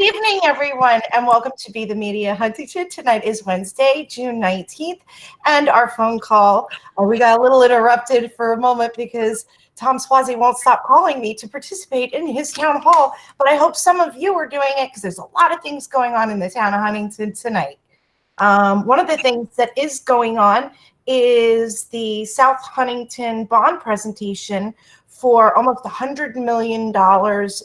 Good evening, everyone, and welcome to Be the Media Huntington. Tonight is Wednesday, June 19th, and our phone call. We got a little interrupted for a moment because Tom Swazi won't stop calling me to participate in his town hall, but I hope some of you are doing it because there's a lot of things going on in the town of Huntington tonight. One of the things that is going on is the South Huntington bond presentation for almost $100 million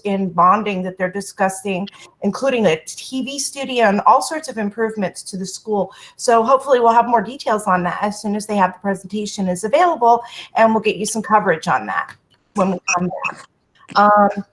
in bonding that they're discussing, including a TV studio and all sorts of improvements to the school. So hopefully we'll have more details on that as soon as they have the presentation is available, and we'll get you some coverage on that when we come back.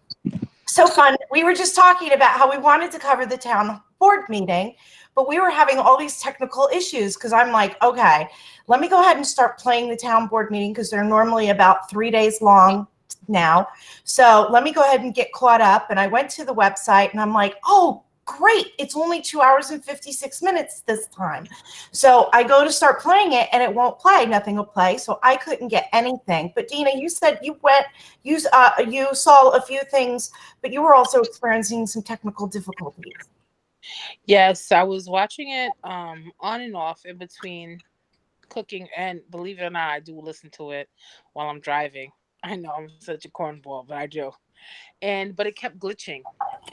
So fun. We were just talking about how we wanted to cover the town board meeting, but we were having all these technical issues because I'm like, okay, let me go ahead and start playing the town board meeting because they're normally about 3 days long now. So let me go ahead and get caught up. And I went to the website and I'm like, oh, great. It's only 2 hours and 56 minutes this time. So I go to start playing it and it won't play. Nothing will play. So I couldn't get anything. But Dina, you said you saw a few things, but you were also experiencing some technical difficulties. Yes, I was watching it on and off in between cooking, and believe it or not, I do listen to it while I'm driving. I know I'm such a cornball, but I do. But it kept glitching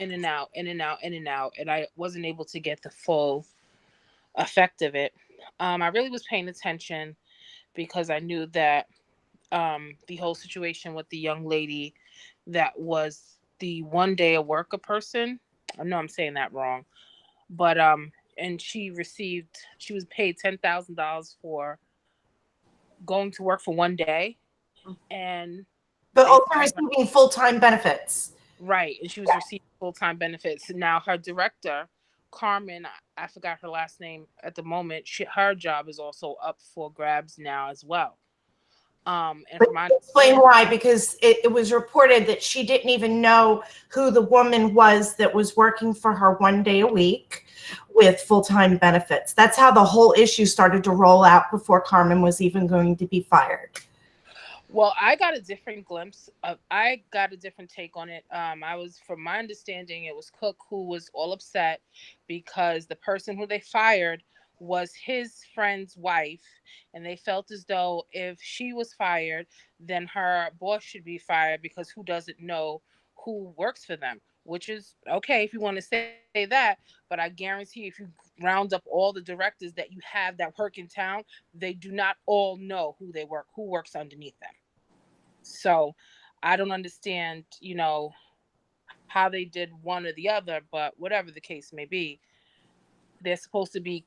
in and out, in and out, in and out, and I wasn't able to get the full effect of it. I really was paying attention because I knew that the whole situation with the young lady that was the one day a worker person. I know I'm saying that wrong, but and she was paid $10,000 for going to work for one day, and but also receiving full-time benefits. Right, and she was receiving full-time benefits. Now her director, Carmen, I forgot her last name at the moment. Her job is also up for grabs now as well. And explain why, because it was reported that she didn't even know who the woman was that was working for her one day a week with full-time benefits. That's how the whole issue started to roll out before Carmen was even going to be fired. Well, I got a different I got a different take on it. From my understanding, it was Cook who was all upset because the person who they fired was his friend's wife, and they felt as though if she was fired, then her boss should be fired because who doesn't know who works for them? Which is okay if you want to say that, but I guarantee if you round up all the directors that you have that work in town, they do not all know who works underneath them. So I don't understand, how they did one or the other, but whatever the case may be, they're supposed to be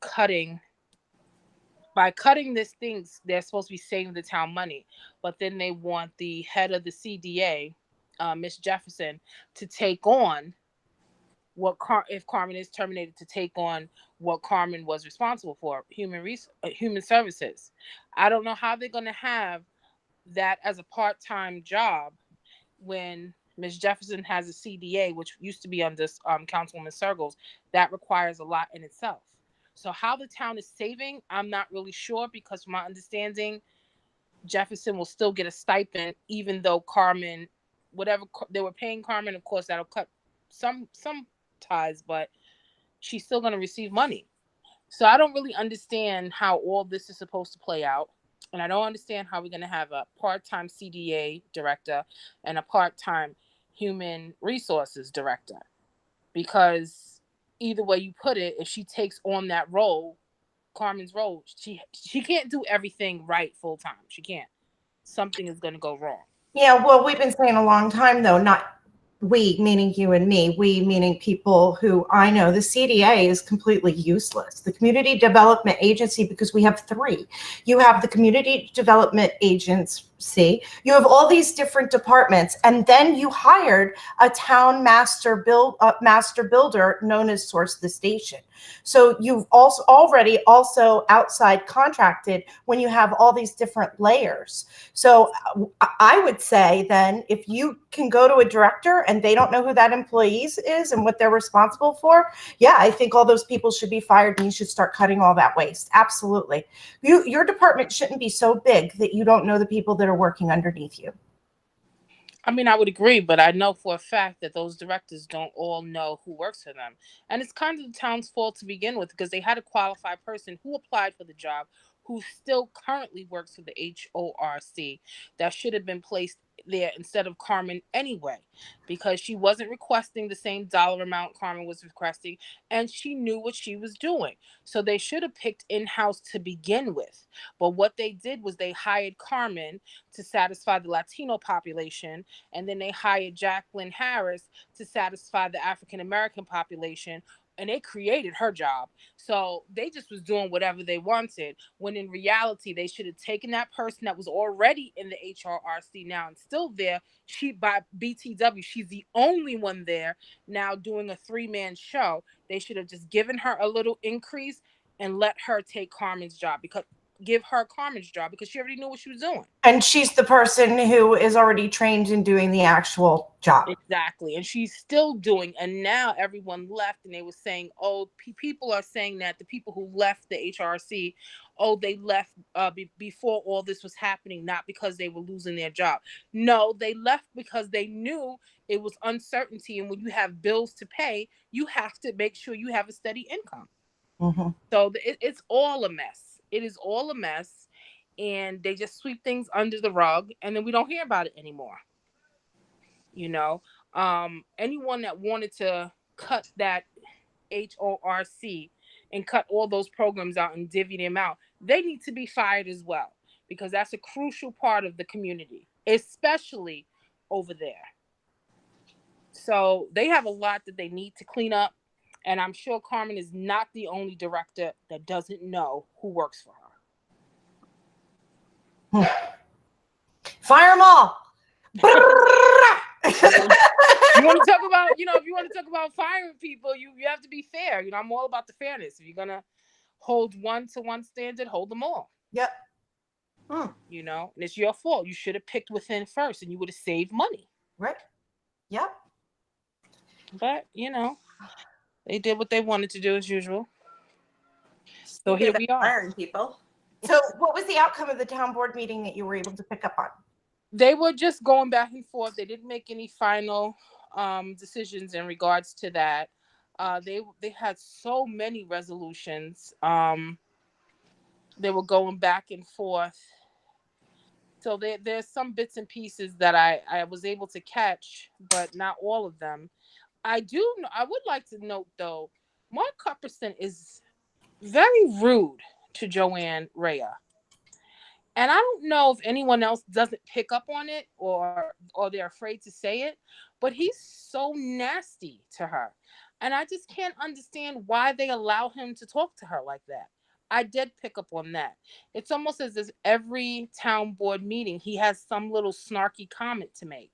by cutting these things, they're supposed to be saving the town money. But then they want the head of the CDA, Miss Jefferson, to take on if Carmen is terminated, to take on what Carmen was responsible for, human services. I don't know how they're going to have that as a part-time job when Ms. Jefferson has a CDA, which used to be under Councilwoman Sergels. That requires a lot in itself. So how the town is saving, I'm not really sure, because from my understanding, Jefferson will still get a stipend, even though Carmen, whatever they were paying Carmen, of course, that'll cut some ties, but she's still going to receive money. So I don't really understand how all this is supposed to play out. And I don't understand how we're going to have a part-time CDA director and a part-time human resources director. Because either way you put it, if she takes on that role, Carmen's role, she can't do everything right full-time. She can't. Something is going to go wrong. Yeah, well, we've been saying a long time, though, not we, meaning you and me, we, meaning people who I know, the CDA is completely useless. The Community Development Agency, because we have three. You have the Community Development Agency, you have all these different departments, and then you hired a town master builder known as Source the Station. So you've already outside contracted when you have all these different layers. So I would say then, if you can go to a director and they don't know who that employee is and what they're responsible for, yeah, I think all those people should be fired and you should start cutting all that waste. Absolutely. Your department shouldn't be so big that you don't know the people that are working underneath you. I mean, I would agree, but I know for a fact that those directors don't all know who works for them. And it's kind of the town's fault to begin with because they had a qualified person who applied for the job who still currently works for the HORC that should have been placed there instead of Carmen anyway, because she wasn't requesting the same dollar amount Carmen was requesting and she knew what she was doing. So they should have picked in-house to begin with. But what they did was they hired Carmen to satisfy the Latino population, and then they hired Jacqueline Harris to satisfy the African American population, and they created her job. So they just was doing whatever they wanted, when in reality they should have taken that person that was already in the HRRC now and still there. She, by BTW, she's the only one there now doing a 3-man show. They should have just given her a little increase and let her take Carmen's job, because give her Carmen's job because she already knew what she was doing. And she's the person who is already trained in doing the actual job. Exactly. And she's still doing. And now everyone left, and they were saying, oh, people are saying that the people who left the HRC, oh, they left before all this was happening, not because they were losing their job. No, they left because they knew it was uncertainty. And when you have bills to pay, you have to make sure you have a steady income. Mm-hmm. So it's all a mess. It is all a mess, and they just sweep things under the rug, and then we don't hear about it anymore. You know, anyone that wanted to cut that HORC and cut all those programs out and divvy them out, they need to be fired as well, because that's a crucial part of the community, especially over there. So they have a lot that they need to clean up. And I'm sure Carmen is not the only director that doesn't know who works for her. Fire them all. You want to talk about, if you want to talk about firing people, you have to be fair. I'm all about the fairness. If you're going to hold one to one standard, hold them all. Yep. And it's your fault. You should have picked within first, and you would have saved money. Right. Yep. But, they did what they wanted to do as usual. So here we are. Firing people. So what was the outcome of the town board meeting that you were able to pick up on? They were just going back and forth. They didn't make any final decisions in regards to that. They had so many resolutions. They were going back and forth. So there's some bits and pieces that I was able to catch, but not all of them. I would like to note, though, Mark Cuperson is very rude to Joanne Rhea. And I don't know if anyone else doesn't pick up on it or they're afraid to say it, but he's so nasty to her. And I just can't understand why they allow him to talk to her like that. I did pick up on that. It's almost as if every town board meeting, he has some little snarky comment to make.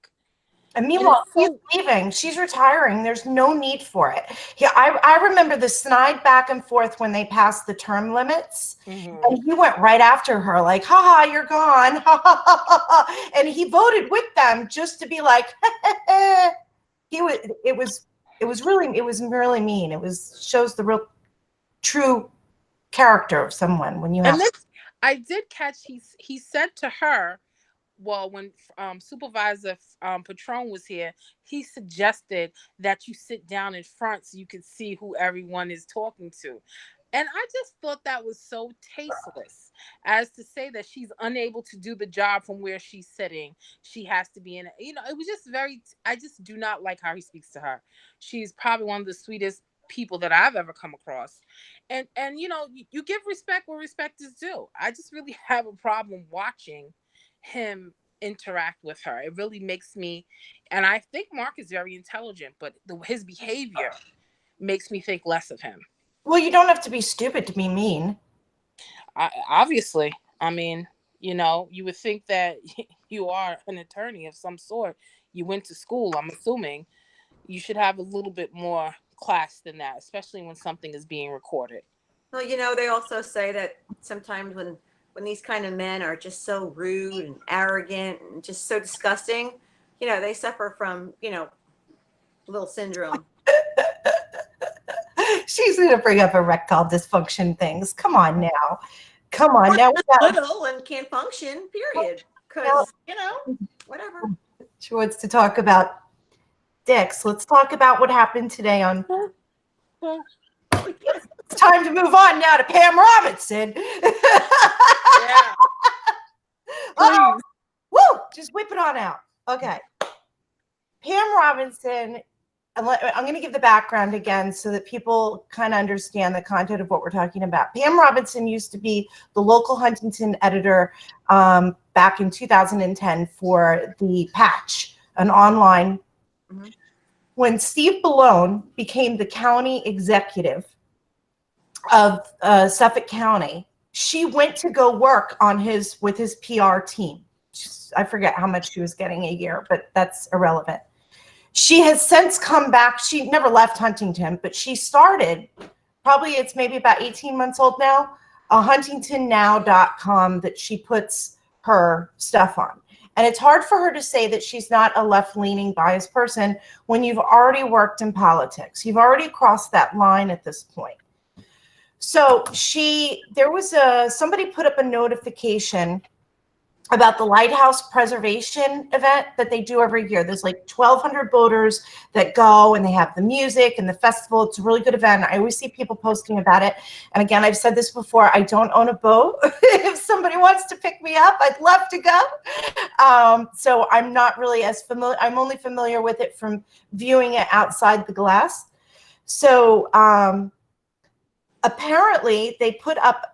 And meanwhile, she's leaving. She's retiring. There's no need for it. Yeah, I remember the snide back and forth when they passed the term limits. Mm-hmm. And he went right after her, like, ha ha, you're gone. Ha ha ha ha. And he voted with them just to be like, it was really mean. It shows the real true character of someone when you have. And I did catch he said to her, well, when Supervisor Patron was here, he suggested that you sit down in front so you could see who everyone is talking to. And I just thought that was so tasteless, as to say that she's unable to do the job from where she's sitting. She has to be in it. It was just I just do not like how he speaks to her. She's probably one of the sweetest people that I've ever come across. And you give respect where respect is due. I just really have a problem watching him interact with her. It really makes me, and I think Mark is very intelligent, but his behavior makes me think less of him. Well, you don't have to be stupid to be mean. Obviously. I mean, you would think that you are an attorney of some sort. You went to school, I'm assuming. You should have a little bit more class than that, especially when something is being recorded. Well, they also say that sometimes when these kind of men are just so rude and arrogant and just so disgusting, they suffer from, little syndrome. She's going to bring up erectile dysfunction things. Come on now. Come on now. Little and can't function, period. Because, whatever. She wants to talk about dicks. Let's talk about what happened today on. It's time to move on now to Pam Robinson. Yeah. Oh, woo! Just whip it on out. Okay. Pam Robinson, I'm going to give the background again so that people kind of understand the content of what we're talking about. Pam Robinson used to be the local Huntington editor back in 2010 for The Patch, an online. Mhm. When Steve Ballone became the county executive of Suffolk County, she went to go work on with his PR team. I forget how much she was getting a year, but that's irrelevant. She has since come back. She never left Huntington, but she started, probably it's maybe about 18 months old now, a huntingtonnow.com that she puts her stuff on. And it's hard for her to say that she's not a left-leaning biased person when you've already worked in politics. You've already crossed that line at this point. So there was somebody put up a notification about the Lighthouse Preservation event that they do every year. There's like 1,200 boaters that go, and they have the music and the festival. It's a really good event. I always see people posting about it. And again, I've said this before, I don't own a boat. If somebody wants to pick me up, I'd love to go. So I'm not really as familiar. I'm only familiar with it from viewing it outside the glass. So apparently they put up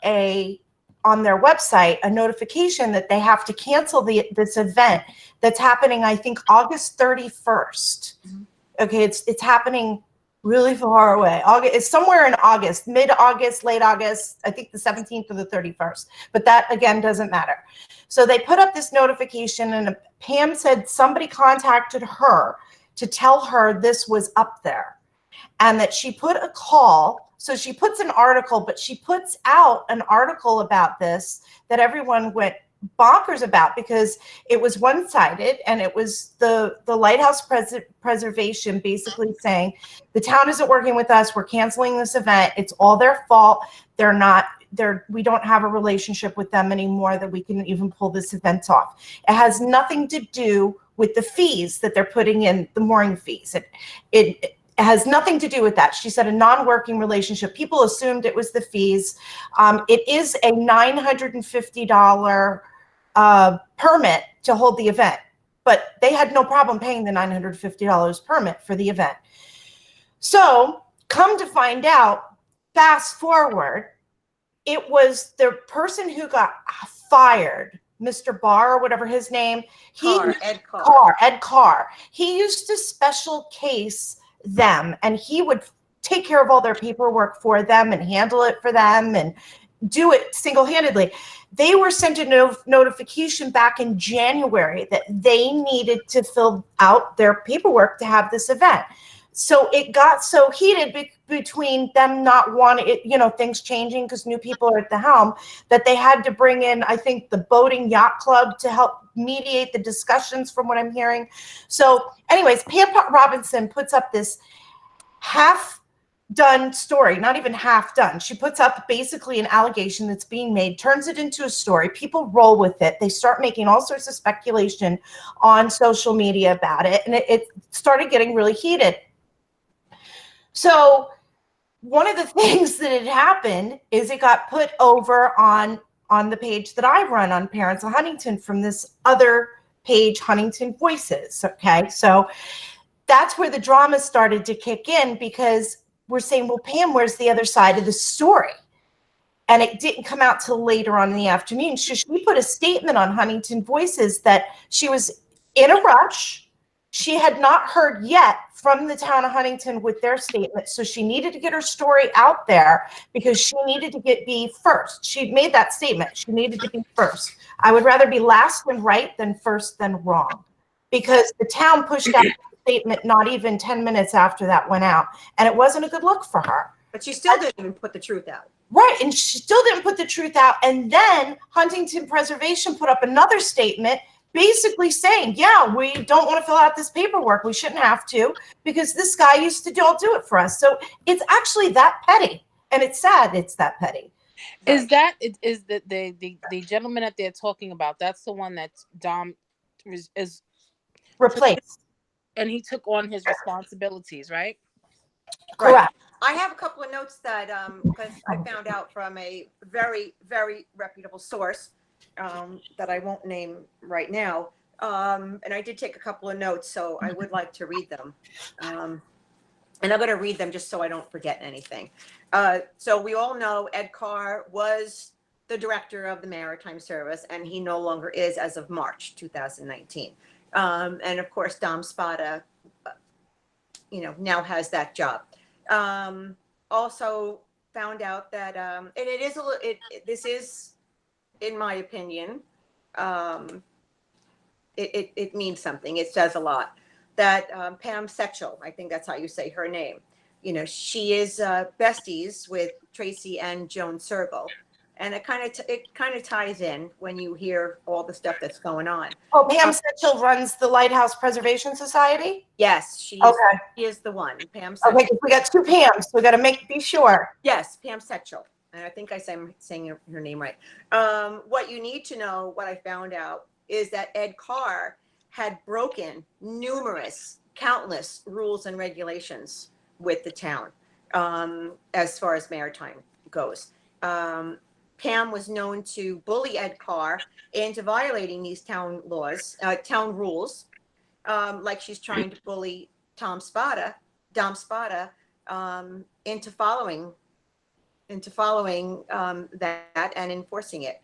on their website a notification that they have to cancel this event that's happening, I think, August 31st. Mm-hmm. Okay, it's happening really far away. It's somewhere in August, mid-August, late August, I think the 17th or the 31st. But that, again, doesn't matter. So they put up this notification, and Pam said somebody contacted her to tell her this was up there and that she put a call. So she puts an article, but she puts out an article about this that everyone went bonkers about because it was one-sided, and it was the Lighthouse Preservation basically saying the town isn't working with us. We're canceling this event. It's all their fault. We don't have a relationship with them anymore that we can even pull this event off. It has nothing to do with the fees that they're putting in, the mooring fees. It has nothing to do with that. She said a non-working relationship. People assumed it was the fees. It is a $950 permit to hold the event, but they had no problem paying the $950 permit for the event. So come to find out, fast forward, it was the person who got fired, Mr. Barr or whatever his name. Ed Carr. He used to special case them, and he would take care of all their paperwork for them and handle it for them and do it single-handedly. They were sent a notification back in January that they needed to fill out their paperwork to have this event. So it got so heated between them not wanting it, things changing because new people are at the helm, that they had to bring in, I think, the Boating Yacht Club to help mediate the discussions from what I'm hearing. So anyways, Pam Robinson puts up this half-done story, not even half-done. She puts up basically an allegation that's being made, turns it into a story. People roll with it. They start making all sorts of speculation on social media about it, and it started getting really heated. So one of the things that had happened is it got put over on the page that I run on Parents of Huntington from this other page, Huntington Voices. Okay, so that's where the drama started to kick in, because we're saying, well, Pam, where's the other side of the story? And it didn't come out till later on in the afternoon. So she put a statement on Huntington Voices that she was in a rush. She had not heard yet from the town of Huntington with their statement. So she needed to get her story out there because she needed to be first. She'd made that statement. She needed to be first. I would rather be last than right than first than wrong, because the town pushed out the statement not even 10 minutes after that went out. And it wasn't a good look for her. But she still didn't even put the truth out. Right. And she still didn't put the truth out. And then Huntington Preservation put up another statement basically saying, yeah, we don't want to fill out this paperwork. We shouldn't have to, because this guy used to do it for us. So it's actually that petty. And it's sad it's that petty. Is the gentleman that they're talking about? That's the one that Dom is replaced. And he took on his responsibilities, right? Correct. I have a couple of notes that, because I found out from a very, very reputable source that I won't name right now. And I did take a couple of notes, so I would like to read them. And I'm going to read them just so I don't forget anything. So we all know Ed Carr was the director of the Maritime Service, and he no longer is as of March 2019. And of course, Dom Spada, now has that job. Also found out that, and it is this is, in my opinion, it means something. It says a lot. That Pam Setchell, I think that's how you say her name. She is besties with Tracy and Joan Sergel, and it kind of ties in when you hear all the stuff that's going on. Oh, Pam Setchell runs the Lighthouse Preservation Society? Yes, she is the one. Pam Setchell. Okay, we got two Pams, so we got to be sure. Yes, Pam Setchell. And I think I'm saying her name right. What you need to know, what I found out, is that Ed Carr had broken countless rules and regulations with the town as far as maritime goes. Pam was known to bully Ed Carr into violating these town rules, like she's trying to bully Dom Spada, into following that and enforcing it.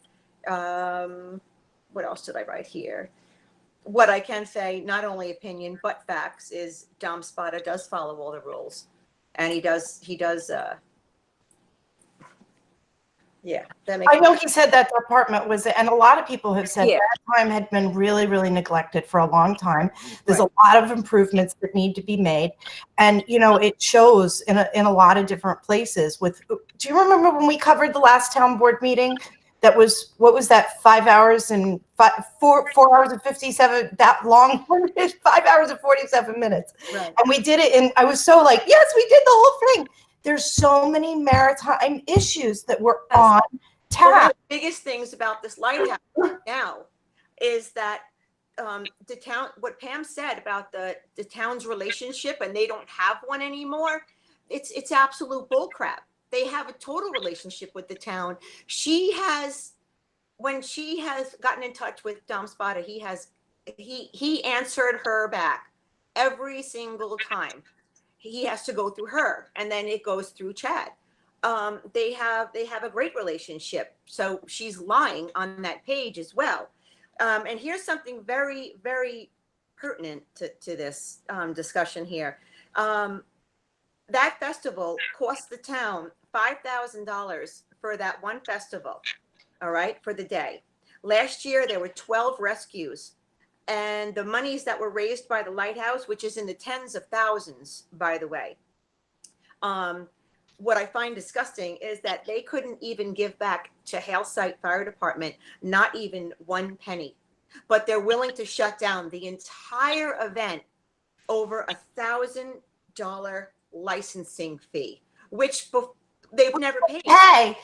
What else did I write here? What I can say, not only opinion but facts, is Dom Spada does follow all the rules, and he does. Yeah, that makes. I know he said that department was, and a lot of people have said that time had been really, really neglected for a long time. There's a lot of improvements that need to be made, and it shows in a lot of different places. Do you remember when we covered the last town board meeting? That was, what was that, 5 hours and 4 hours and 57, that long, 5 hours and 47 minutes. Right. And we did it, and I was so like, yes, we did the whole thing. There's so many maritime issues that were on tap. One of the biggest things about this lighthouse now is that the town, what Pam said about the town's relationship, and they don't have one anymore, it's absolute bullcrap. They have a total relationship with the town. When she has gotten in touch with Dom Spada, he answered her back every single time. He has to go through her, and then it goes through Chad. They have a great relationship. So she's lying on that page as well. And here's something very, very pertinent to this discussion here. That festival cost the town $5,000 for that one festival, all right, for the day. Last year, there were 12 rescues. And the monies that were raised by the lighthouse, which is in the tens of thousands, by the way, what I find disgusting is that they couldn't even give back to Hale Site Fire Department, not even 1 penny. But they're willing to shut down the entire event over $1,000 licensing fee, which they've never paid.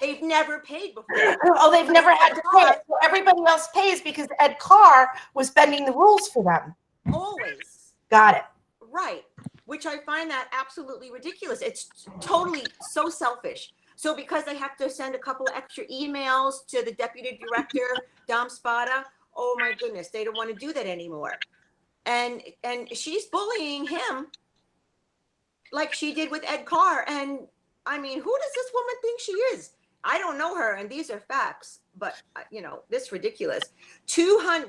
They've never paid before. Oh, they've never had to pay it. So everybody else pays because Ed Carr was bending the rules for them. Always. Got it. Right. Which I find that absolutely ridiculous. It's totally so selfish. So because they have to send a couple of extra emails to the deputy director, Dom Spada, oh my goodness, they don't want to do that anymore. And she's bullying him like she did with Ed Carr. And I mean, who does this woman think she is? I don't know her, and these are facts, but this is ridiculous.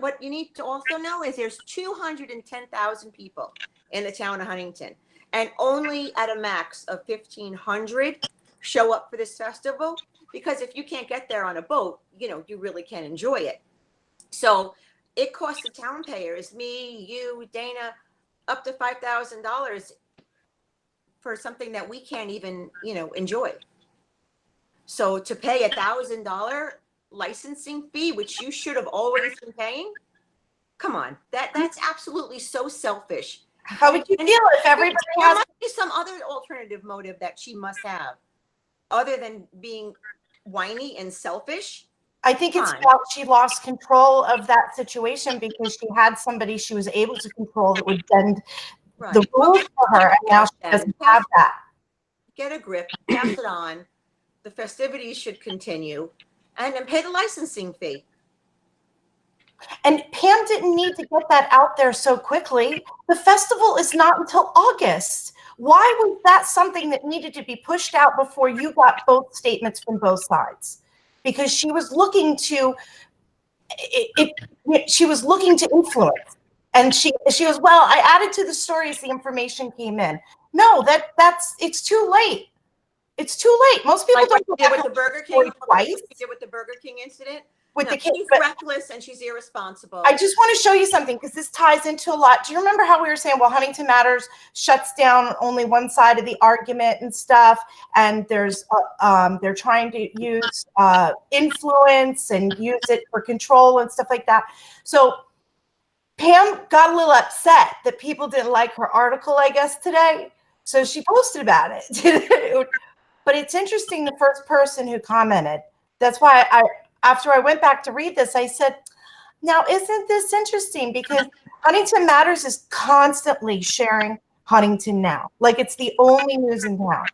What you need to also know is there's 210,000 people in the town of Huntington, and only at a max of 1,500 show up for this festival, because if you can't get there on a boat, you really can't enjoy it. So it costs the town payers, me, you, Dana, up to $5,000 for something that we can't even, enjoy. So to pay $1,000 licensing fee, which you should have always been paying, come on, that's absolutely so selfish. How would you feel if everybody there has? must be some other alternative motive that she must have, other than being whiny and selfish? I think it's Fine. about she lost control of that situation because she had somebody she was able to control that would bend Right. the rules for her, and now she doesn't have that. Get a grip, pass it on. The festivities should continue, and then pay the licensing fee. And Pam didn't need to get that out there so quickly. The festival is not until August. Why was that something that needed to be pushed out before you got both statements from both sides? Because she was looking to she was looking to influence. And she was, well, I added to the story as the information came in. No, that's it's too late. It's too late. Most people Like what don't you did with the Burger King, twice. you did with the Burger King incident. With No, the kid, she's but reckless and she's irresponsible. I just want to show you something because this ties into a lot. Do you remember how we were saying, well, Huntington Matters shuts down only one side of the argument and stuff, and there's they're trying to use influence and use it for control and stuff like that. So Pam got a little upset that people didn't like her article, I guess, today. So she posted about it. But it's interesting, the first person who commented. That's why after I went back to read this, I said, now, isn't this interesting? Because Huntington Matters is constantly sharing Huntington Now. Like it's the only news in town.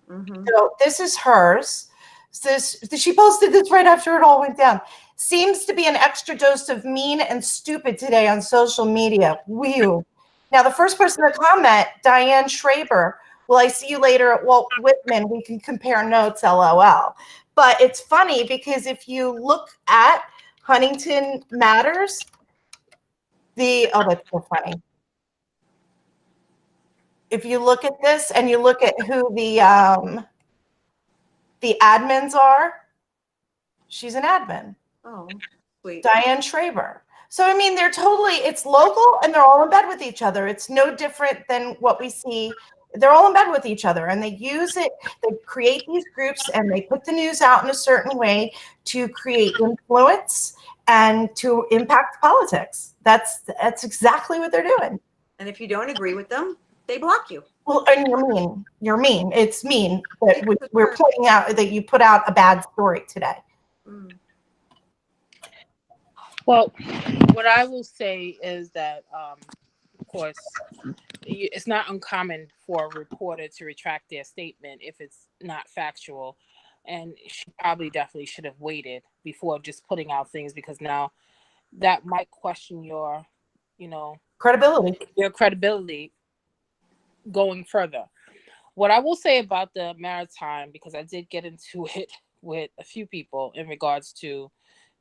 Mm-hmm. So this is hers. She posted this right after it all went down. Seems to be an extra dose of mean and stupid today on social media. Whew. Now, the first person to comment, Diane Schraber. Will I see you later at Walt Whitman? We can compare notes, LOL. But it's funny because if you look at Huntington Matters, that's so funny. If you look at this and you look at who the admins are, she's an admin. Oh, sweet. Diane Schraber. So, I mean, it's local and they're all in bed with each other. It's no different than what we see. They're all in bed with each other and they use it. They create these groups and they put the news out in a certain way to create influence and to impact politics. That's exactly what they're doing. And if you don't agree with them, they block you. Well, and you're mean. You're mean. It's mean that we're pointing out that you put out a bad story today. Mm. Well, what I will say is that, of course, it's not uncommon for a reporter to retract their statement if it's not factual. And she probably definitely should have waited before just putting out things because now that might question your, credibility going further. What I will say about the Maritime, because I did get into it with a few people in regards to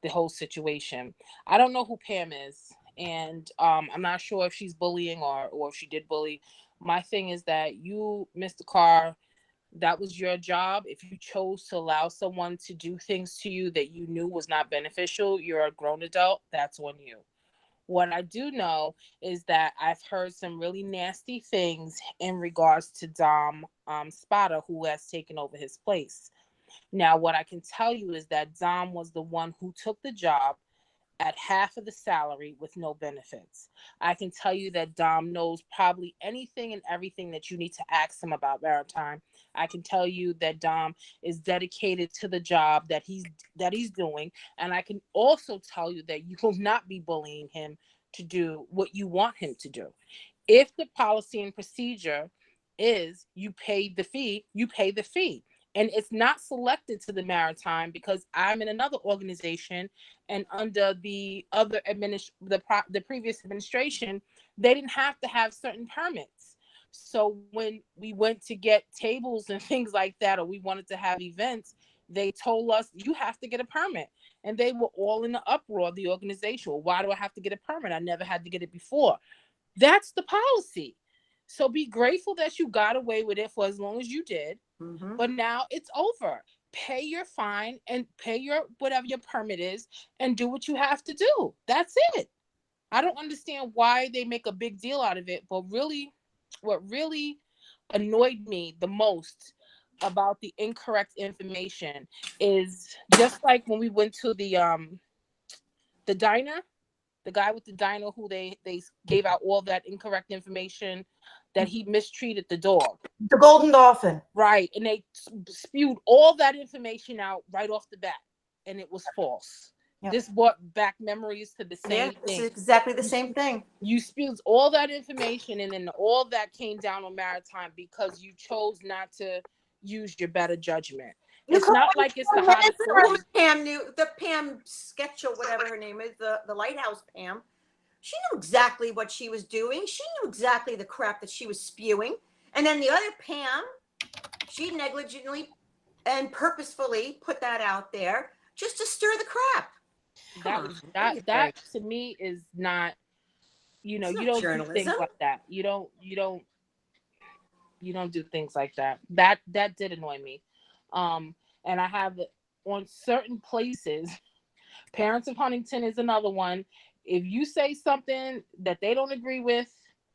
the whole situation. I don't know who Pam is, and I'm not sure if she's bullying or if she did bully. My thing is that you, Mr. Carr, that was your job. If you chose to allow someone to do things to you that you knew was not beneficial, you're a grown adult, that's on you. What I do know is that I've heard some really nasty things in regards to Dom Spada, who has taken over his place. Now, what I can tell you is that Dom was the one who took the job at half of the salary with no benefits. I can tell you that Dom knows probably anything and everything that you need to ask him about Maritime. I can tell you that Dom is dedicated to the job that he's doing, and I can also tell you that you will not be bullying him to do what you want him to do. If the policy and procedure is you pay the fee, you pay the fee. And it's not selected to the Maritime because I'm in another organization, and under the other the previous administration, they didn't have to have certain permits. So when we went to get tables and things like that, or we wanted to have events, they told us you have to get a permit. And they were all in the uproar of the organization. Well, why do I have to get a permit? I never had to get it before. That's the policy. So be grateful that you got away with it for as long as you did. Mm-hmm. But now it's over. Pay your fine and pay your whatever your permit is and do what you have to do. That's it. I don't understand why they make a big deal out of it. But really, what really annoyed me the most about the incorrect information is just like when we went to the diner, the guy with the diner who they gave out all that incorrect information that he mistreated the dog. The Golden Dolphin. Right. And they spewed all that information out right off the bat. and it was false. Yep. This brought back memories to the Yeah, same this is thing. exactly the same thing. You spilled all that information, and then all that came down on Maritime because you chose not to use your better judgment. It's not like it's the hottest story. Pam knew the Pam Sketch or whatever her name is, the lighthouse Pam. She knew exactly what she was doing. She knew exactly the crap that she was spewing. And then the other Pam, she negligently and purposefully put that out there just to stir the crap. That to me is not, you know, you don't do things like that. You don't do things like that. That did annoy me. And I have on certain places, Parents of Huntington is another one. If you say something that they don't agree with,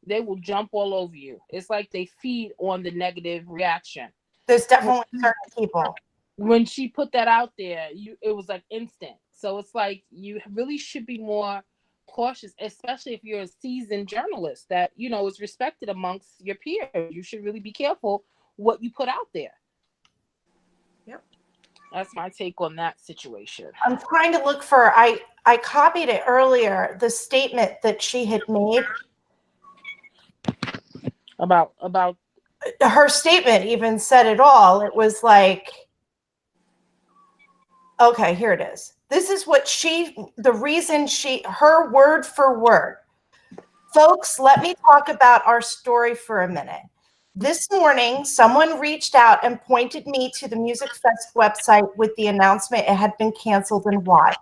they will jump all over you. It's like they feed on the negative reaction. There's definitely certain people. When she put that out there, it was like instant. So it's like you really should be more cautious, especially if you're a seasoned journalist that, you know, is respected amongst your peers. You should really be careful what you put out there. Yep. That's my take on that situation. I'm trying to look for, I copied it earlier, the statement that she had made. About her statement even said it all. It was like, okay, here it is. This is what her word for word. Folks, let me talk about our story for a minute. This morning, someone reached out and pointed me to the Music Fest website with the announcement it had been canceled and why.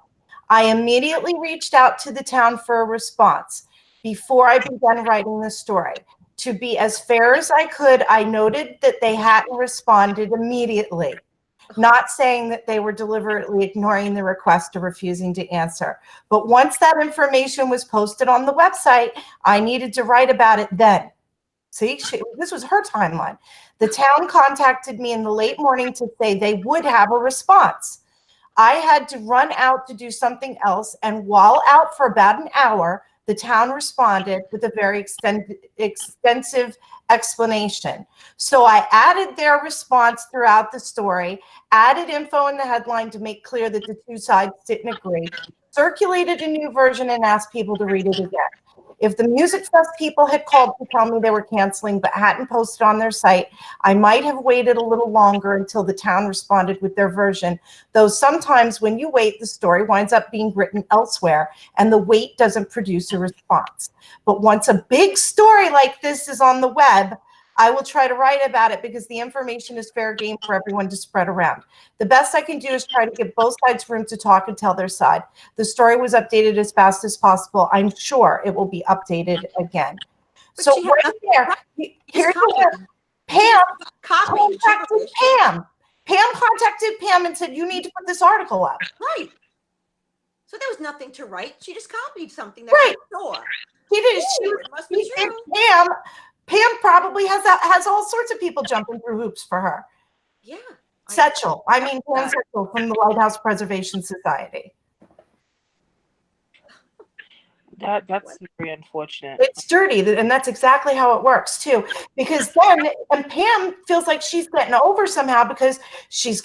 I immediately reached out to the town for a response before I began writing the story. To be as fair as I could, I noted that they hadn't responded immediately, not saying that they were deliberately ignoring the request or refusing to answer. But once that information was posted on the website, I needed to write about it then. See, this was her timeline. The town contacted me in the late morning to say they would have a response. I had to run out to do something else, and while out for about an hour, the town responded with a very extensive explanation. So I added their response throughout the story, added info in the headline to make clear that the two sides didn't agree, circulated a new version, and asked people to read it again. If the Music Fest people had called to tell me they were canceling but hadn't posted on their site, I might have waited a little longer until the town responded with their version, though sometimes when you wait, the story winds up being written elsewhere and the wait doesn't produce a response. But once a big story like this is on the web, I will try to write about it because the information is fair game for everyone to spread around. The best I can do is try to give both sides room to talk and tell their side. The story was updated as fast as possible. I'm sure it will be updated again. But so right there, here's Pam contacted Pam. Pam contacted Pam and said, you need to put this article up. Right. So there was nothing to write. She just copied something that she saw. She did. It must be true. Pam probably has all sorts of people jumping through hoops for her. Yeah. Setchell. I mean, Pam Setchell from the Lighthouse Preservation Society. That's very unfortunate. It's dirty, and that's exactly how it works too. Because then, and Pam feels like she's getting over somehow because she's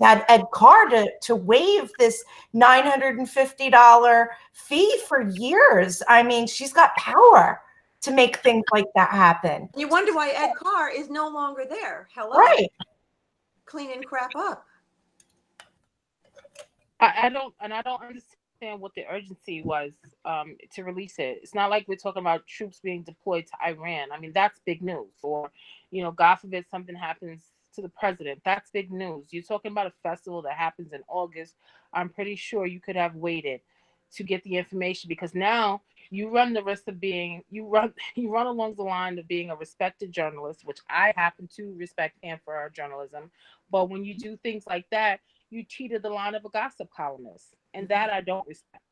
had Ed Carr to waive this $950 fee for years. I mean, she's got power to make things like that happen. You wonder why Ed Carr is no longer there. Hello, right? Cleaning crap up. I don't understand what the urgency was to release it. It's not like we're talking about troops being deployed to Iran. I mean, that's big news. Or, you know, God forbid something happens to the president. That's big news. You're talking about a festival that happens in August. I'm pretty sure you could have waited to get the information, because now you run the risk of being you run along the line of being a respected journalist, which I happen to respect him for our journalism. But when you do things like that, you cheated the line of a gossip columnist, and that I don't respect.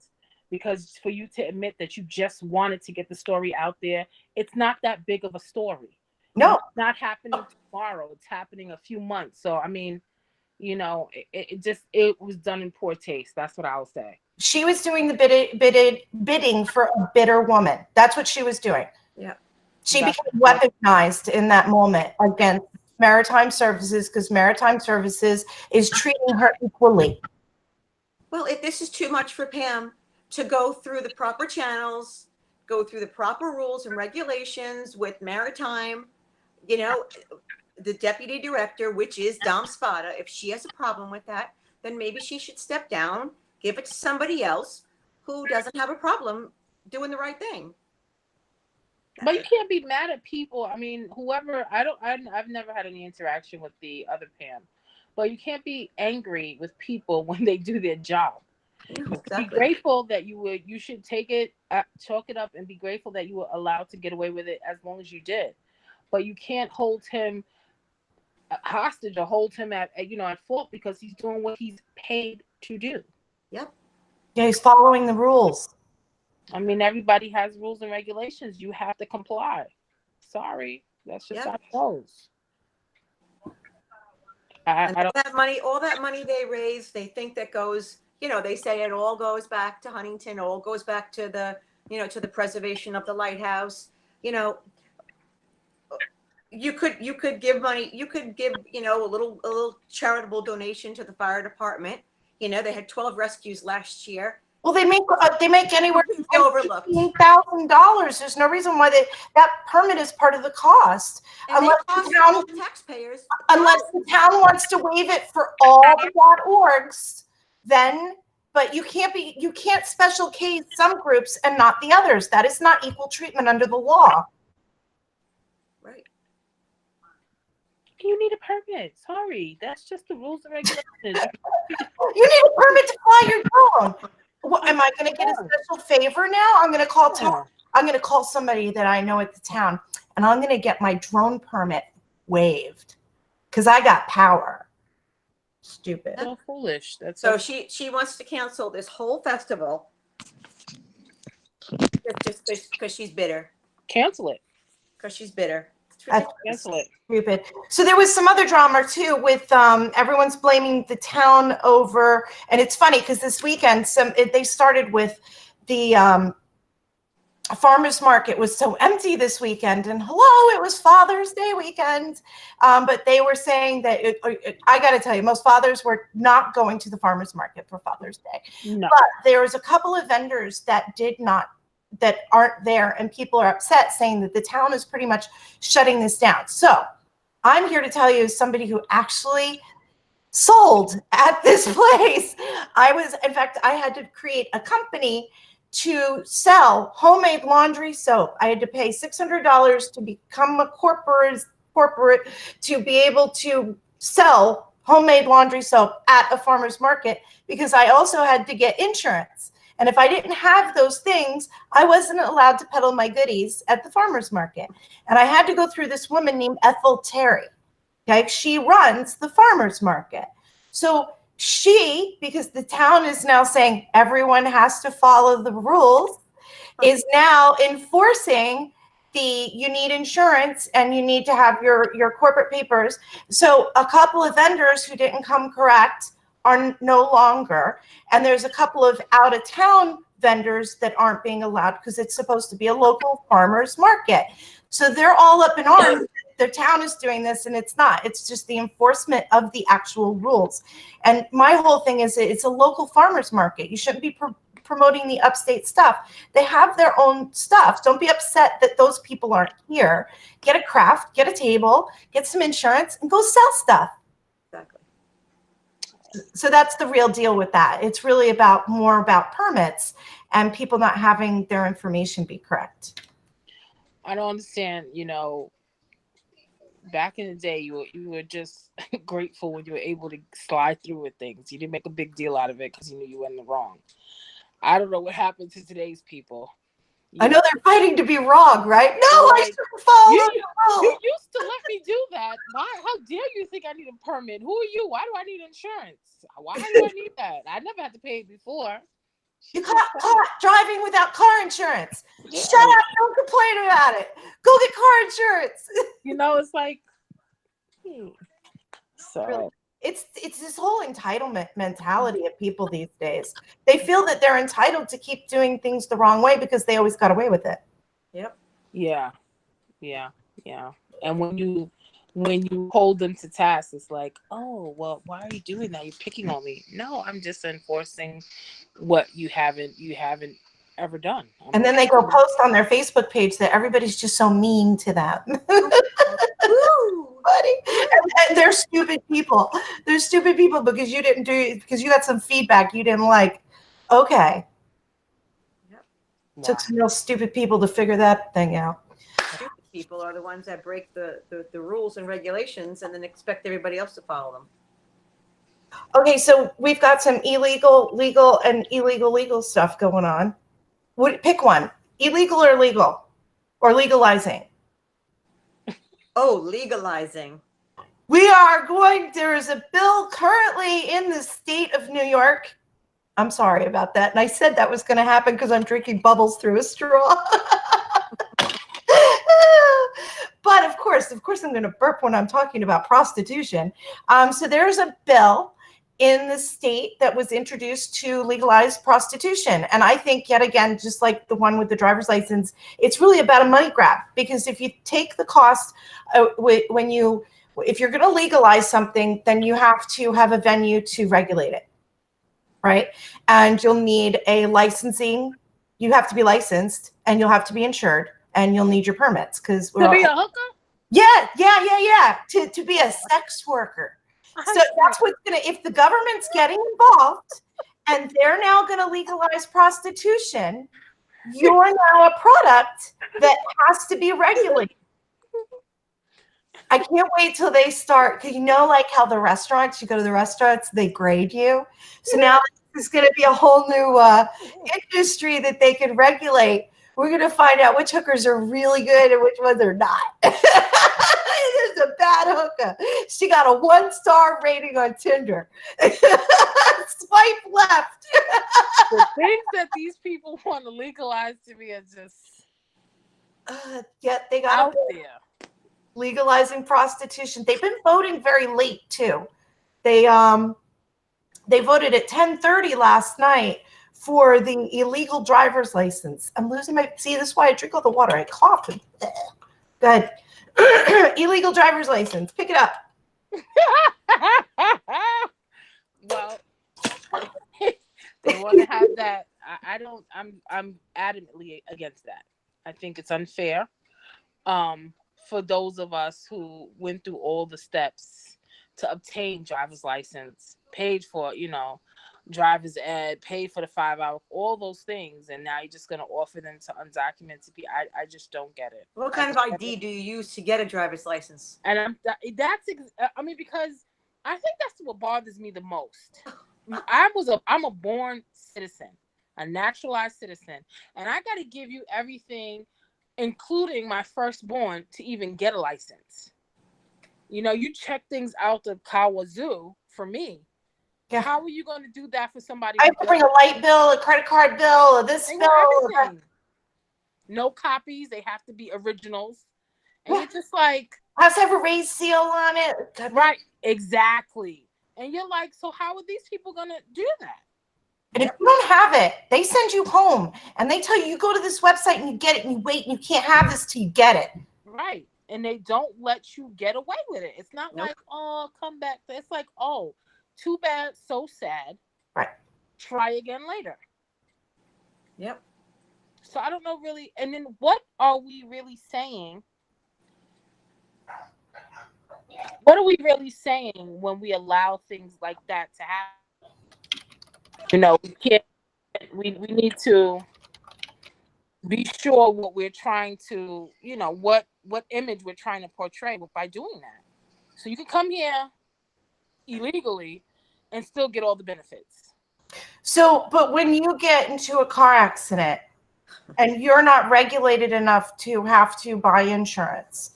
Because for you to admit that you just wanted to get the story out there, it's not that big of a story. No, it's not happening tomorrow. It's happening a few months. So I mean, you know, it was done in poor taste. That's what I'll say. She was doing the bidding for a bitter woman. That's what she was doing. Yeah. She became weaponized in that moment against Maritime Services because Maritime Services is treating her equally. Well, if this is too much for Pam to go through the proper channels, go through the proper rules and regulations with Maritime, you know, the deputy director, which is Dom Spada, if she has a problem with that, then maybe she should step down, give it to somebody else who doesn't have a problem doing the right thing. But you can't be mad at people. I mean, whoever, I've never had any interaction with the other Pam, but you can't be angry with people when they do their job. No, Be grateful that you should take it, chalk it up, and be grateful that you were allowed to get away with it as long as you did. But you can't hold him hostage or hold him at fault because he's doing what he's paid to do. Yep. Yeah, he's following the rules. I mean, everybody has rules and regulations. You have to comply. Sorry, that's just how it goes. I don't. All that money they raise, they think that goes, they say it all goes back to Huntington, all goes back to the, to the preservation of the lighthouse. You could give money, you could give, a little charitable donation to the fire department. They had 12 rescues last year. Well, they make anywhere from overlooked $15,000. There's no reason why that permit is part of the cost. And unless the taxpayers. Unless the town wants to waive it for all the .orgs, then, but you can't special case some groups and not the others. That is not equal treatment under the law. Right. You need a permit. Sorry, that's just the rules and regulations. You need a permit to fly your drone. What, am I going to get a special favor now? I'm going to call somebody that I know at the town, and I'm going to get my drone permit waived because I got power. Stupid. So foolish. That's so she wants to cancel this whole festival just because she's bitter. Cancel it. Because she's bitter. Cancel it. Stupid. So there was some other drama too with everyone's blaming the town over, and it's funny because this weekend they started with the farmers market was so empty this weekend, and hello, it was Father's Day weekend, but they were saying that I got to tell you, most fathers were not going to the farmers market for Father's Day. No. But there was a couple of vendors that aren't there, and people are upset saying that the town is pretty much shutting this down. So I'm here to tell you, as somebody who actually sold at this place, in fact, I had to create a company to sell homemade laundry soap. I had to pay $600 to become a corporate to be able to sell homemade laundry soap at a farmer's market, because I also had to get insurance. And if I didn't have those things, I wasn't allowed to peddle my goodies at the farmer's market. And I had to go through this woman named Ethel Terry. Okay, she runs the farmer's market. So because the town is now saying everyone has to follow the rules, is now enforcing you need insurance and you need to have your corporate papers. So a couple of vendors who didn't come correct are no longer. And there's a couple of out-of-town vendors that aren't being allowed because it's supposed to be a local farmer's market. So they're all up in arms. The town is doing this and it's not. It's just the enforcement of the actual rules. And my whole thing is it's a local farmer's market. You shouldn't be promoting the upstate stuff. They have their own stuff. Don't be upset that those people aren't here. Get a craft, get a table, get some insurance, and go sell stuff. Exactly. So that's the real deal with that. It's really more about permits and people not having their information be correct. I don't understand, back in the day, you were just grateful when you were able to slide through with things. You didn't make a big deal out of it because you knew you were in the wrong. I don't know what happened to today's people. I know they're fighting to be wrong, right? No, I shouldn't follow the rules. You used to let me do that. How dare you think I need a permit? Who are you? Why do I need insurance? Why do I need that? I never had to pay it before. You got caught driving without car insurance. Yeah. Shut up! Don't complain about it. Go get car insurance. It's like, so really, it's this whole entitlement mentality of people these days. They feel that they're entitled to keep doing things the wrong way because they always got away with it. Yep. Yeah. And when you when you hold them to task, it's like, oh, well, why are you doing that? You're picking on me. No, I'm just enforcing what you haven't ever done. And then they go post on their Facebook page that everybody's just so mean to them. Woo! Buddy. And they're stupid people. They're stupid people because you didn't do because you got some feedback you didn't like. Okay. Wow. Took some real stupid people to figure that thing out. Stupid people are the ones that break the rules and regulations and then expect everybody else to follow them. Okay, so we've got some illegal, legal, and illegal stuff going on. Pick one. Illegal or legal? Or legalizing? Oh, legalizing. There is a bill currently in the state of New York. I'm sorry about that. And I said that was going to happen because I'm drinking bubbles through a straw. But of course, I'm going to burp when I'm talking about prostitution. So there's a bill in the state that was introduced to legalize prostitution. And I think, yet again, just like the one with the driver's license, it's really about a money grab. Because if you take the cost, if you're going to legalize something, then you have to have a venue to regulate it, right? And you'll need a licensing. You have to be licensed, and you'll have to be insured, and you'll need your permits because to be a hooker. Yeah. To be a sex worker. So that's what's gonna. If the government's getting involved, and they're now going to legalize prostitution, you're now a product that has to be regulated. I can't wait till they start, because like how the restaurants, you go to the restaurants, they grade you. So now there's going to be a whole new industry that they can regulate. We're going to find out which hookers are really good and which ones are not. There's a bad hooker. She got a 1-star rating on Tinder. Swipe left. The things that these people want to legalize to me are just they got out there. Legalizing prostitution. They've been voting very late too. They voted at 10:30 last night for the illegal driver's license. I'm losing my, see, this is why I drink all the water. I cough. And, go ahead. Illegal driver's license. Pick it up. Well, they want to have that. I'm adamantly against that. I think it's unfair. For those of us who went through all the steps to obtain driver's license, paid for, driver's ed, paid for the 5-hour, all those things, and now you're just going to offer them to undocumented people. I just don't get it. What kind of ID do you use to get a driver's license? And because I think that's what bothers me the most. I'm a born citizen, a naturalized citizen, and I got to give you everything, including my firstborn, to even get a license. You check things out the Kawazoo for me. Yeah. How are you going to do that for somebody? I have to bring a light bill, a credit card bill, or this bill. No copies. They have to be originals. And you're just like, has to have a raised seal on it. Right. Exactly. And you're like, so how are these people going to do that? And if you don't have it, they send you home and they tell you go to this website and you get it and you wait and you can't have this till you get it. Right. And they don't let you get away with it. It's not like, oh, come back. It's like, oh, too bad, so sad. Right. Try again later. Yep. So I don't know really. And then what are we really saying? What are we really saying when we allow things like that to happen? We can't. We need to be sure what we're trying to, what image we're trying to portray by doing that. So you can come here illegally and still get all the benefits. So, but when you get into a car accident and you're not regulated enough to have to buy insurance,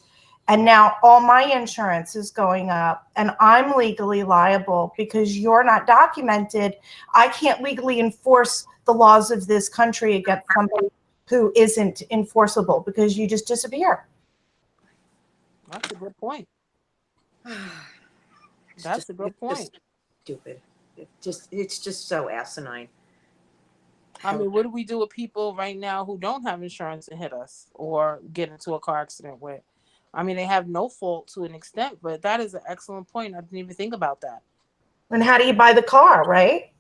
and now all my insurance is going up and I'm legally liable because you're not documented, I can't legally enforce the laws of this country against somebody who isn't enforceable because you just disappear. That's a good point. That's a good point. Stupid. It's just so asinine. I mean, what do we do with people right now who don't have insurance and hit us or get into a car accident with? I mean, they have no fault to an extent, but that is an excellent point. I didn't even think about that. And how do you buy the car, right?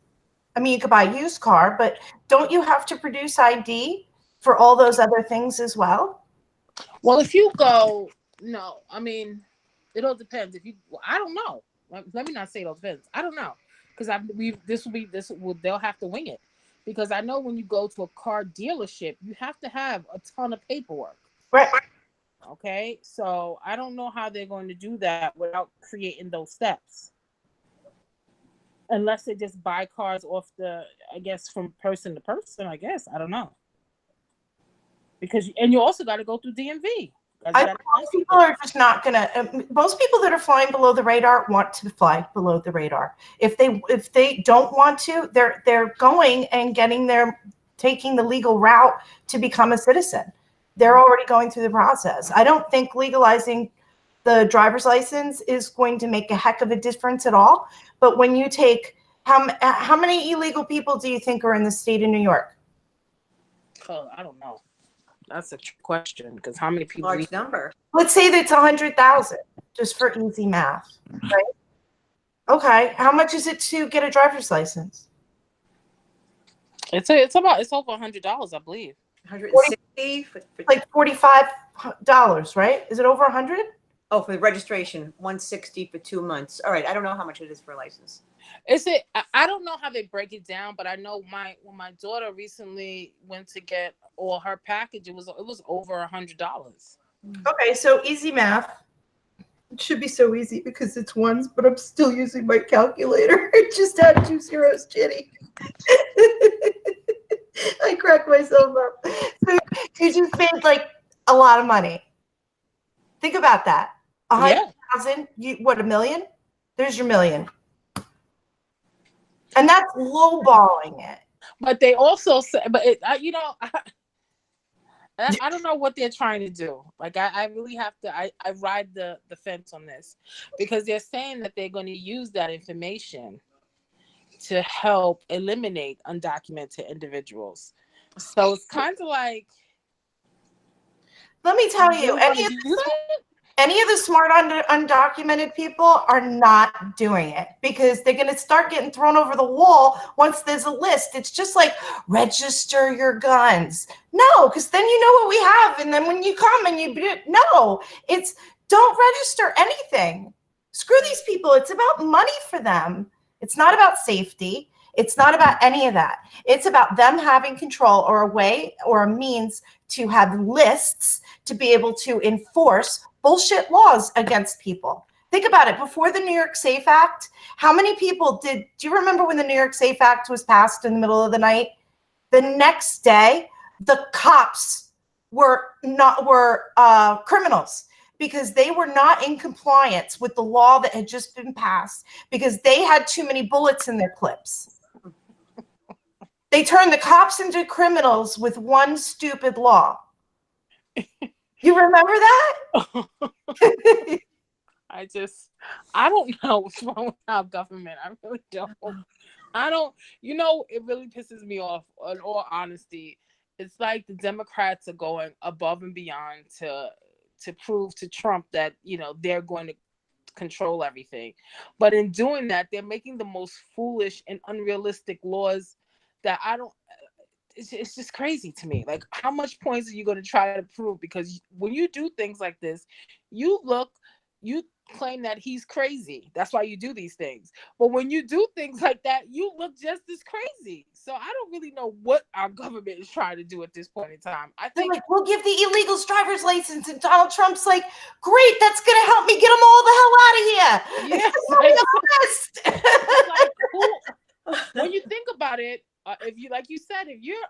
I mean, you could buy a used car, but don't you have to produce ID for all those other things as well? Well, if you go, no, I mean, it all depends. If you, well, I don't know. Let me not say it all depends. I don't know, because they'll have to wing it, because I know when you go to a car dealership, you have to have a ton of paperwork. Right. Okay, so I don't know how they're going to do that without creating those steps. Unless they just buy cars off I guess from person to person, I guess. I don't know. And you also got to go through DMV. Most people are just not gonna. Most people that are flying below the radar want to fly below the radar. If they don't want to, they're going and taking the legal route to become a citizen. They're already going through the process. I don't think legalizing the driver's license is going to make a heck of a difference at all. But when you take how many illegal people do you think are in the state of New York? Oh, I don't know. That's a trick question, because how many people? Large number. Let's say that's 100,000, just for easy math, right? Okay, how much is it to get a driver's license? It's over $100, I believe. 160 like $45, right? Is it over 100? Oh, for the registration, 160 for 2 months. All right, I don't know how much it is for a license. I don't know how they break it down, but I know when my daughter recently went to get all her package, it was over $100. Okay, so easy math. It should be so easy because it's ones, but I'm still using my calculator. It just had 2 zeros, Jenny. I cracked myself up. So you just made like a lot of money. Think about that. 100,000. What, $1 million? There's your $1 million. And that's lowballing it. But they also say, I don't know what they're trying to do. Like, I really have to, I ride the fence on this, because they're saying that they're going to use that information to help eliminate undocumented individuals. So it's kind of like, let me tell you, any of the smart undocumented people are not doing it, because they're going to start getting thrown over the wall once there's a list. It's just like, register your guns. No, because then you know what we have. And then when you come and it's don't register anything. Screw these people. It's about money for them. It's not about safety. It's not about any of that. It's about them having control, or a way or a means to have lists to be able to enforce bullshit laws against people. Think about it. Before the New York Safe Act, how many people do you remember when the New York Safe Act was passed in the middle of the night? The next day, the cops were criminals, because they were not in compliance with the law that had just been passed, because they had too many bullets in their clips. They turned the cops into criminals with one stupid law. You remember that? I don't know what's wrong with our government. I really don't. It really pisses me off, in all honesty. It's like the Democrats are going above and beyond to prove to Trump that, they're going to control everything. But in doing that, they're making the most foolish and unrealistic laws that it's just crazy to me. Like, how much points are you going to try to prove? Because when you do things like this, you claim that he's crazy. That's why you do these things. But when you do things like that, you look just as crazy. So I don't really know what our government is trying to do at this point in time. I think, like, we'll give the illegals driver's license, and Donald Trump's like, great, that's going to help me get them all the hell out of here. Yeah, when you think about it, if you're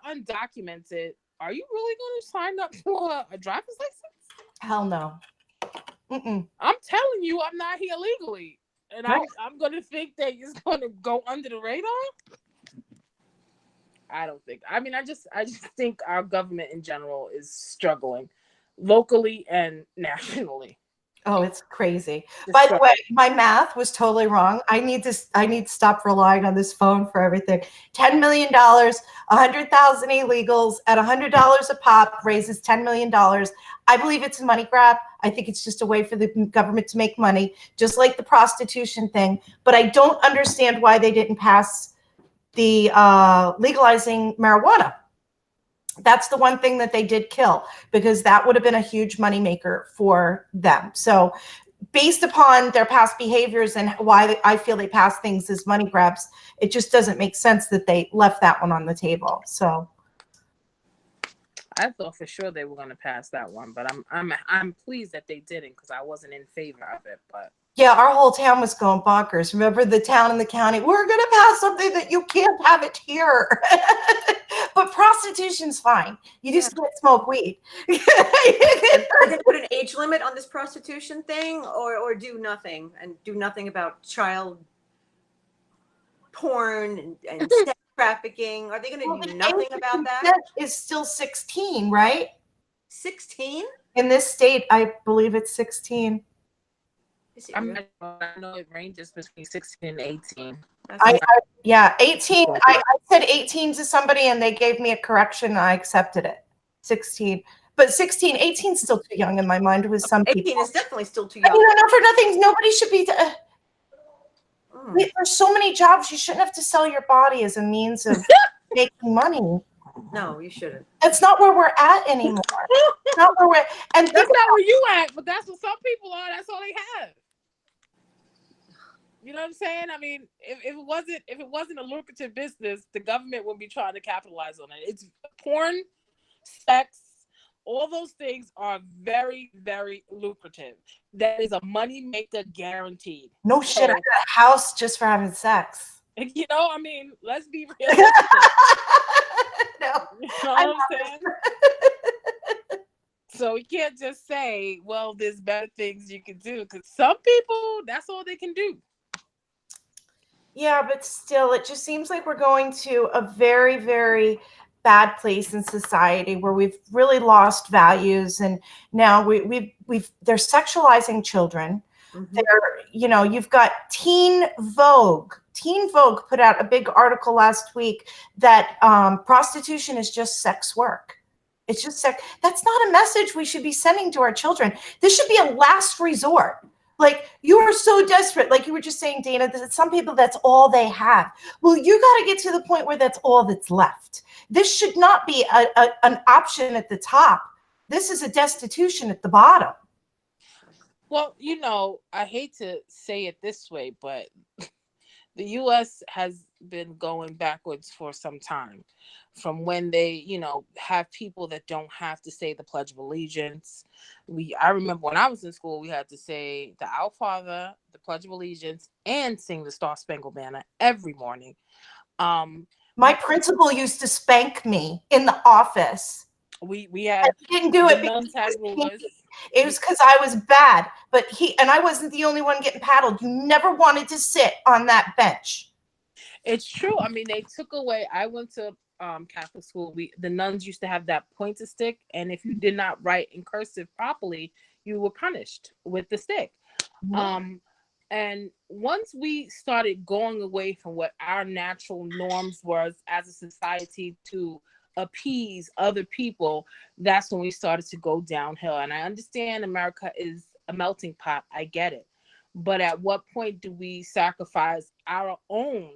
undocumented, are you really going to sign up for a driver's license? Hell no. Mm-mm. I'm telling you, I'm not here legally, and I'm going to think that it's going to go under the radar. I don't think. I mean, I just think our government in general is struggling, locally and nationally. Oh, it's crazy. By the way, my math was totally wrong. I need to stop relying on this phone for everything. $10 million, 100,000 illegals at $100 a pop raises $10 million. I believe it's a money grab. I think it's just a way for the government to make money, just like the prostitution thing. But I don't understand why they didn't pass the legalizing marijuana. That's the one thing that they did kill, because that would have been a huge moneymaker for them. So based upon their past behaviors and why I feel they pass things as money grabs, it just doesn't make sense that they left that one on the table. So I thought for sure they were going to pass that one, but I'm pleased that they didn't, because I wasn't in favor of it. But yeah, our whole town was going bonkers. Remember, the town and the county, we're going to pass something that you can't have it here. But prostitution's fine. You just can't smoke weed. Are they put an age limit on this prostitution thing, or do nothing and do nothing about child porn and sex trafficking? Are they going to do nothing about that? Is still 16, right? 16? In this state, I believe it's 16. I know it ranges between 16 and 18. Yeah, 18. I said 18 to somebody and they gave me a correction. I accepted it. 16. But 16, 18 is still too young in my mind with some 18 people. is definitely still too young. Not for nothing. Nobody should be. There's so many jobs. You shouldn't have to sell your body as a means of making money. No, you shouldn't. That's not where we're at anymore. Not where we're. And that's not where you at, but that's what some people are. That's all they have. You know what I'm saying? I mean, if it wasn't a lucrative business, the government wouldn't be trying to capitalize on it. It's porn, sex, all those things are very, very lucrative. That is a money maker guaranteed. No shit, I got a house just for having sex. You know, I mean, let's be realistic. No, you know what I'm saying? So we can't just say, well, there's better things you can do, because some people, that's all they can do. Yeah, but still, it just seems like we're going to a very, very bad place in society where we've really lost values, and now they're sexualizing children. Mm-hmm. They're, you've got Teen Vogue. Teen Vogue put out a big article last week that prostitution is just sex work. It's just sex. That's not a message we should be sending to our children. This should be a last resort. Like, you are so desperate, like you were just saying, Dana, that some people, that's all they have. Well, you got to get to the point where that's all that's left. This should not be an option at the top. This is a destitution at the bottom. Well, I hate to say it this way, but the U.S. has been going backwards for some time. From when they, have people that don't have to say the Pledge of Allegiance. I remember when I was in school, we had to say the Our Father, the Pledge of Allegiance, and sing the Star Spangled Banner every morning. My principal used to spank me in the office. We had. I didn't do it because it was because I was bad. But I wasn't the only one getting paddled. You never wanted to sit on that bench. It's true. I mean, they took away. I went to Catholic school. The nuns used to have that pointer stick, and if you did not write in cursive properly, you were punished with the stick. Mm-hmm. And once we started going away from what our natural norms was as a society to appease other people, that's when we started to go downhill. And I understand America is a melting pot. I get it. But at what point do we sacrifice our own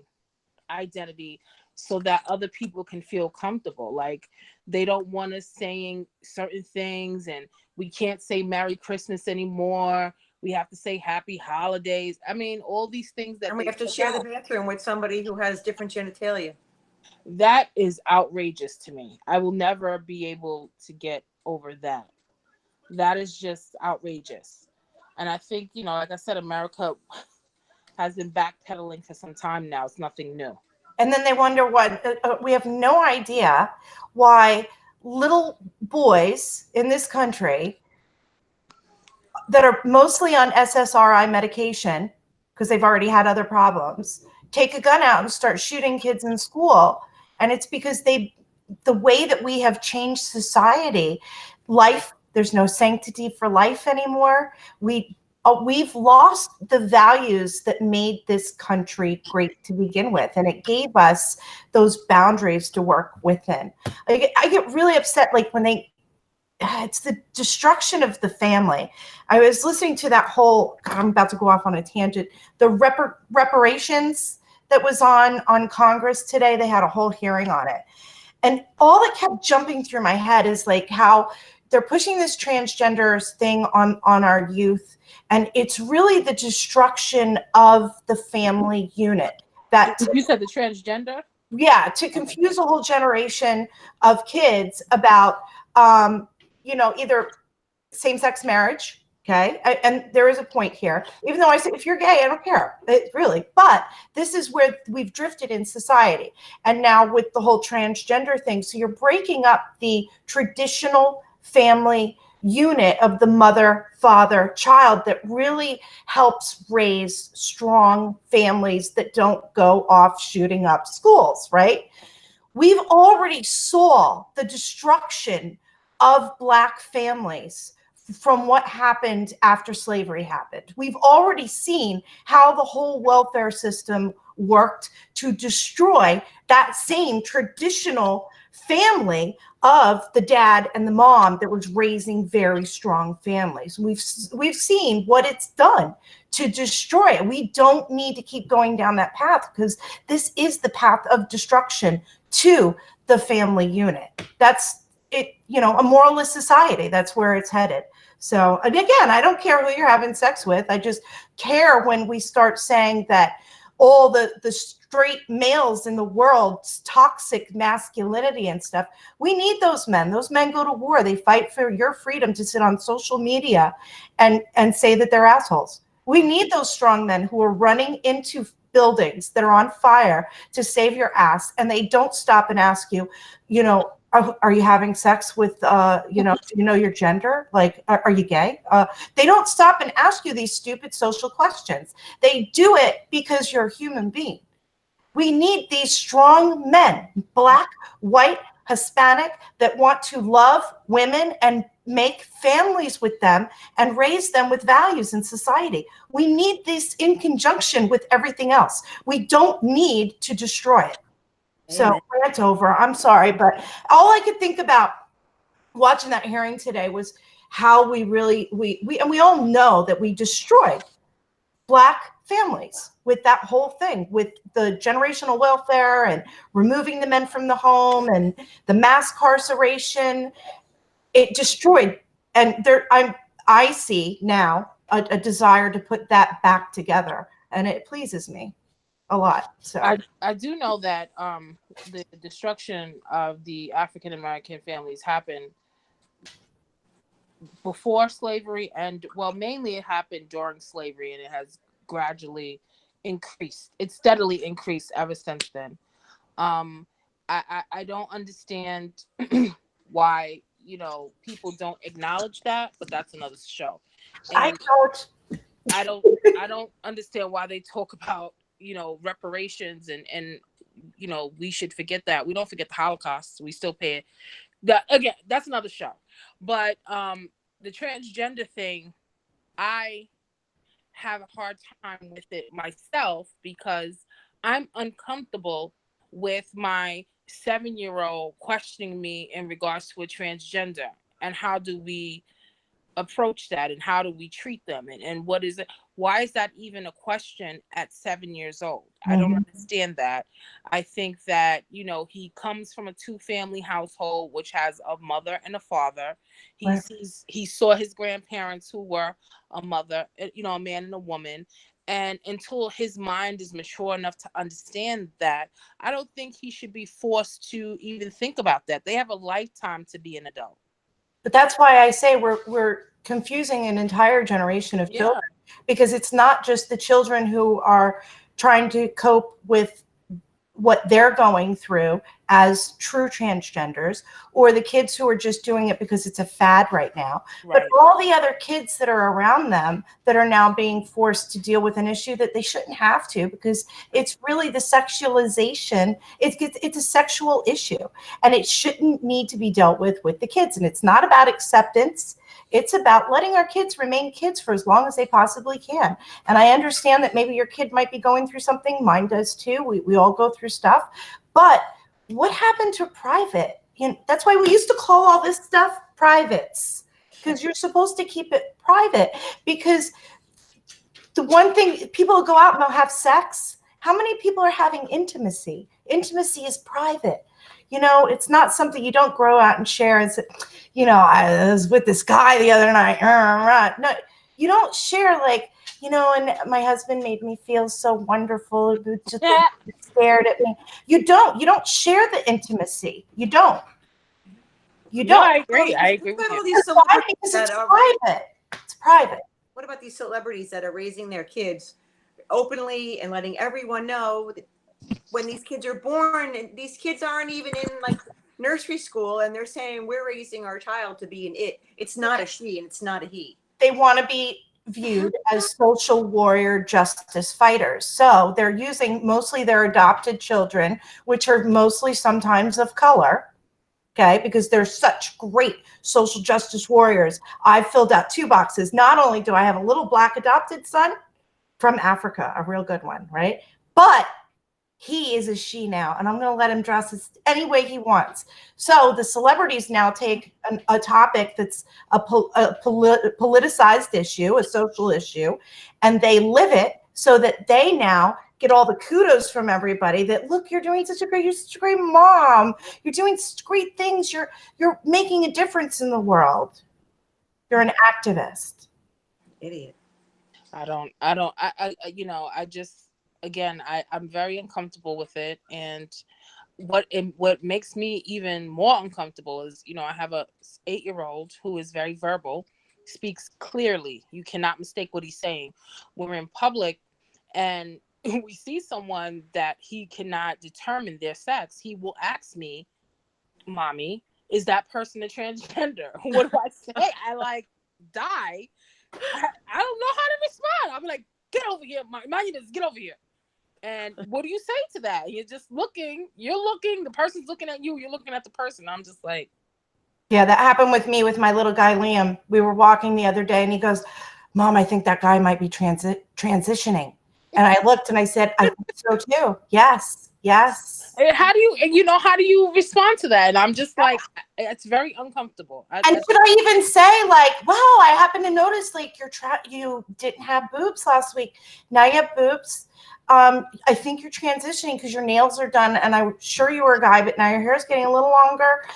identity so that other people can feel comfortable? Like, they don't want us saying certain things, and we can't say Merry Christmas anymore. We have to say Happy Holidays. I mean, all these things that. And we have to share the bathroom with somebody who has different genitalia. That is outrageous to me. I will never be able to get over that. That is just outrageous. And I think, like I said, America has been backpedaling for some time now. It's nothing new. And then they wonder we have no idea why little boys in this country that are mostly on SSRI medication, because they've already had other problems, take a gun out and start shooting kids in school. And it's because the way that we have changed society, there's no sanctity for life anymore. We've lost the values that made this country great to begin with, and it gave us those boundaries to work within. I get really upset, like when it's the destruction of the family. I was listening to that whole, I'm about to go off on a tangent, the reparations that was on Congress today. They had a whole hearing on it. And all that kept jumping through my head is like how they're pushing this transgenders thing on our youth. And it's really the destruction of the family unit. That You said the transgender? Yeah, to confuse a whole generation of kids about, either same-sex marriage, okay? And there is a point here. Even though I say, if you're gay, I don't care, really. But this is where we've drifted in society. And now with the whole transgender thing, so you're breaking up the traditional family unit of the mother, father, child that really helps raise strong families that don't go off shooting up schools, right? We've already saw the destruction of Black families from what happened after slavery happened. We've already seen how the whole welfare system worked to destroy that same traditional family of the dad and the mom that was raising very strong families. We've seen what it's done to destroy it. We don't need to keep going down that path because this is the path of destruction to the family unit. That's it, a moralist society. That's where it's headed. So, and again, I don't care who you're having sex with. I just care when we start saying that all the straight males in the world's toxic masculinity and stuff. We need those men. Those men go to war. They fight for your freedom to sit on social media and say that they're assholes. We need those strong men who are running into buildings that are on fire to save your ass, and they don't stop and ask you, are you having sex with, do you know your gender? Like, are you gay? They don't stop and ask you these stupid social questions. They do it because you're a human being. We need these strong men, Black, white, Hispanic, that want to love women and make families with them and raise them with values in society. We need this in conjunction with everything else. We don't need to destroy it. So rant over. I'm sorry, but all I could think about watching that hearing today was how we all know that we destroyed Black families with that whole thing, with the generational welfare and removing the men from the home and the mass incarceration. It destroyed, and I see now a desire to put that back together, and it pleases me a lot. So I do know that the destruction of the African American families happened before slavery, and mainly it happened during slavery, and it has gradually increased. It's steadily increased ever since then. I don't understand why people don't acknowledge that, but that's another show. And I don't understand why they talk about reparations and we should forget that. We don't forget the Holocaust. We still pay it. Again, that's another show. But the transgender thing, I have a hard time with it myself because I'm uncomfortable with my 7-year-old questioning me in regards to a transgender, and how do we approach that, and how do we treat them, and what is it? Why is that even a question at 7 years old? I don't understand that. I think that he comes from a 2-family household, which has a mother and a father. He saw his grandparents who were a mother, a man and a woman. And until his mind is mature enough to understand that, I don't think he should be forced to even think about that. They have a lifetime to be an adult. But that's why I say we're confusing an entire generation of children, because it's not just the children who are trying to cope with what they're going through as true transgenders, or the kids who are just doing it because it's a fad right now, but all the other kids that are around them that are now being forced to deal with an issue that they shouldn't have to, because it's really the sexualization. It's a sexual issue, and it shouldn't need to be dealt with the kids. And it's not about acceptance. It's about letting our kids remain kids for as long as they possibly can. And I understand that maybe your kid might be going through something. Mine does too. We all go through stuff. But what happened to private? That's why we used to call all this stuff privates, because you're supposed to keep it private. Because the one thing, people go out and they'll have sex. How many people are having intimacy? Intimacy is private. You know, it's not something you don't grow out and share and say, you know, I was with this guy the other night. No, you don't share like, you know, and my husband made me feel so wonderful. He just stared at me. You don't share the intimacy. You don't. You No, don't. I agree. I agree with What about all you. these celebrities Because that it's are private. It's private. what about these celebrities that are raising their kids openly and letting everyone know that when these kids are born, and these kids aren't even in like nursery school, and they're saying we're raising our child to be an it. It's not a she and it's not a he. They want to be viewed as social warrior justice fighters. So they're using mostly their adopted children, which are mostly sometimes of color. Okay, because they're such great social justice warriors. I've filled out 2 boxes. Not only do I have a little black adopted son from Africa, a real good one, right? But he is a she now, and I'm going to let him dress any way he wants. So the celebrities now take a topic that's a politicized issue, a social issue, and they live it so that they now get all the kudos from everybody that, look, you're such a great mom. You're doing such great things. You're making a difference in the world. You're an activist. Idiot. I just, again, I'm very uncomfortable with it. And what makes me even more uncomfortable is, you know, I have a 8-year-old who is very verbal, speaks clearly. You cannot mistake what he's saying. When we're in public and we see someone that he cannot determine their sex, he will ask me, Mommy, is that person a transgender? What do I say? I like die. I don't know how to respond. I'm like, get over here. Mind you, just get over here. And what do you say to that? You're just looking, the person's looking at you, you're looking at the person. I'm just like. Yeah, that happened with me with my little guy, Liam. We were walking the other day and he goes, Mom, I think that guy might be transitioning. And I looked and I said, I think so too. Yes. And how do you respond to that? And I'm just like, it's very uncomfortable. And should I even say like, wow, I happened to notice like you didn't have boobs last week. Now you have boobs. I think you're transitioning because your nails are done. And I'm sure you were a guy, but now your hair is getting a little longer.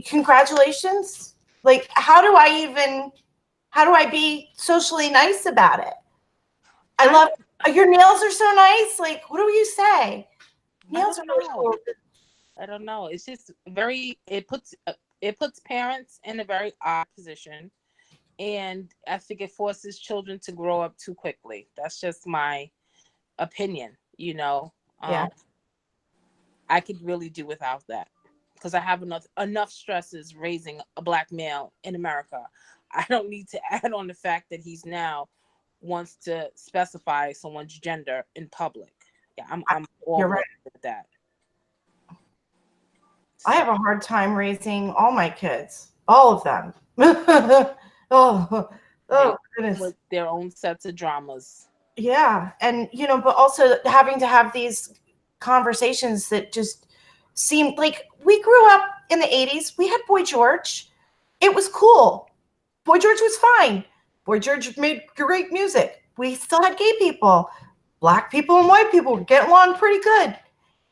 Congratulations. Like, how do I be socially nice about it? I love your nails are so nice. Like, what do you say? Nails are really cool. I don't know. It's just it puts parents in a very odd position. And I think it forces children to grow up too quickly. That's just my opinion, you know. Yeah. I could really do without that because I have enough stresses raising a Black male in America. I don't need to add on the fact that he's now wants to specify someone's gender in public. Yeah, I'm all You're right with that. I have a hard time raising all my kids, all of them. oh goodness. With their own sets of dramas. Yeah, and you know, but also having to have these conversations that just seem like we grew up in the 80s. We had Boy George. It was cool. Boy George was fine. Boy George made great music. We still had gay people. Black people and white people were getting along pretty good.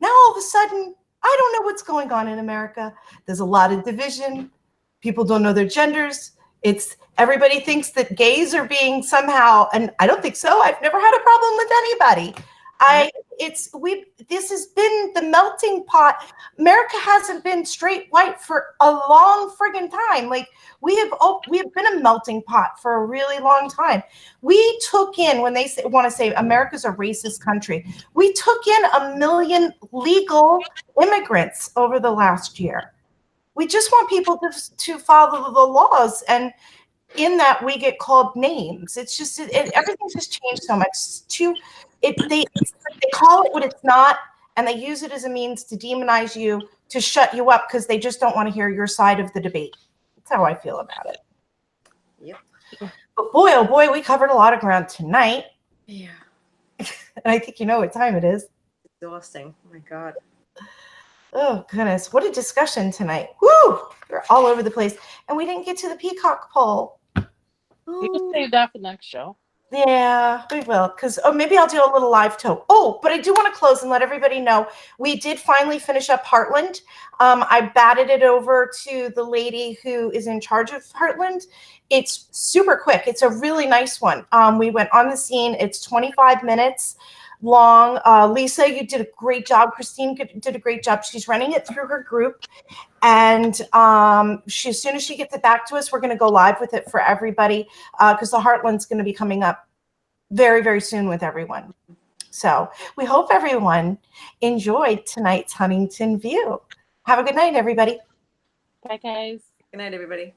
Now all of a sudden, I don't know what's going on in America. There's a lot of division. People don't know their genders. Everybody thinks that gays are being somehow, and I don't think so. I've never had a problem with anybody. This has been the melting pot. America hasn't been straight white for a long friggin' time. Like we have been a melting pot for a really long time. We took in, when they want to say America's a racist country, we took in 1 million legal immigrants over the last year. We just want people to follow the laws, and in that we get called names. It's just everything's just changed so much. They call it what it's not, and they use it as a means to demonize you, to shut you up because they just don't want to hear your side of the debate. That's how I feel about it. Yep. But boy, oh boy, we covered a lot of ground tonight. Yeah. And I think you know what time it is. Exhausting. Oh my God. Oh, goodness. What a discussion tonight. Woo! We're all over the place. And we didn't get to the peacock poll. You can save that for next show. Yeah, we will. Because maybe I'll do a little live toe. Oh, but I do want to close and let everybody know we did finally finish up Heartland. I batted it over to the lady who is in charge of Heartland. It's super quick. It's a really nice one. We went on the scene. It's 25 minutes long. Lisa, you did a great job. Christine did a great job. She's running it through her group. And as soon as she gets it back to us, we're going to go live with it for everybody because the Heartland's going to be coming up very, very soon with everyone. So we hope everyone enjoyed tonight's Huntington View. Have a good night, everybody. Bye, guys. Good night, everybody.